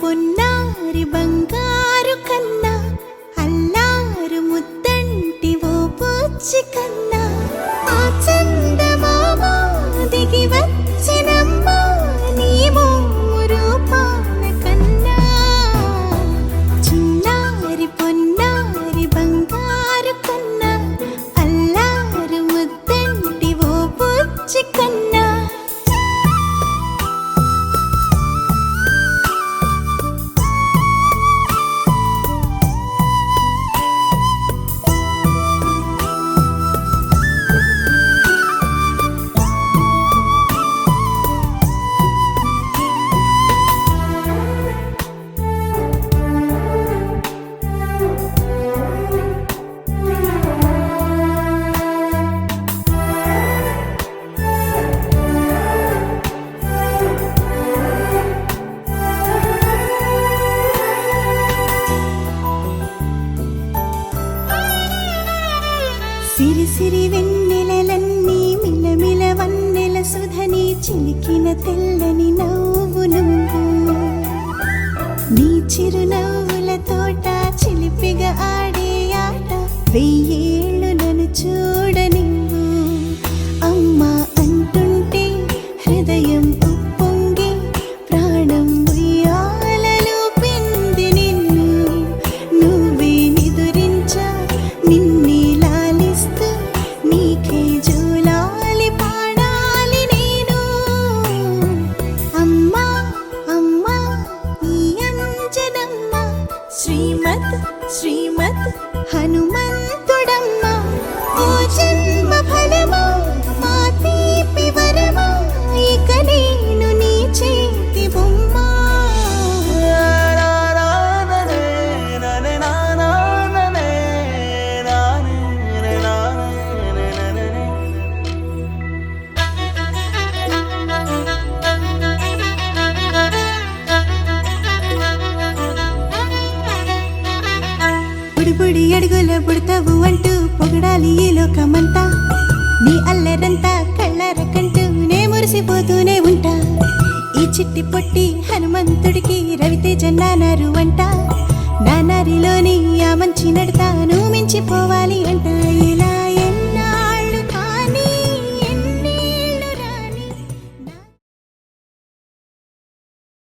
పొన్నారి బంగారు కన్నా అల్లారు ముద్దంటి ఓ పూచి కన్నా ఆ చందమామ దిగి వచ్చినమ్మా నీ రూపాల కన్నా చిన్నారి పొన్నారి బంగారు కన్నా అల్లారు ముద్దంటి ఓ పూచి కన్నా సిరి సిరి వెన్నెలలన్నీ మిలమిల వన్నెల సుధని చిలికిన తెల్లని నవ్వు నువ్వు నీ చిరునవ్వుల తోట చిలిపిగా ఆడే ఆట వెయ్యేళ్ళు నన్ను చూడనివ్వు అమ్మా అంటుంటే హృదయం ఉప్పొంగి ప్రాణం ఉయ్యాలలో పిండి నిన్ను నువ్వే నిదురించా నిన్నే నీకే జూలాలి పాడాలి నేను అమ్మా అమ్మా ఈ అంజనమ్మ శ్రీమత్ శ్రీమత్ హనుమంతుడమ్మ ఓ జన్మ ఫలమా మా తీపి వరమా ఇక నేను నీ చేతి బొమ్మ బుడి అడుగుల పుడతావు అంటూ పొగడాలి ఈ లోకమంతా నీ అల్లరంతా కళ్ళరకంటూ నే మురిసిపోతూనే ఉంటా ఈ చిట్టి పొట్టి హనుమంతుడికి రవితేజ నానారు అంట నానారిలోని ఆ మంచి నడతా నువ్వు మించిపోవాలి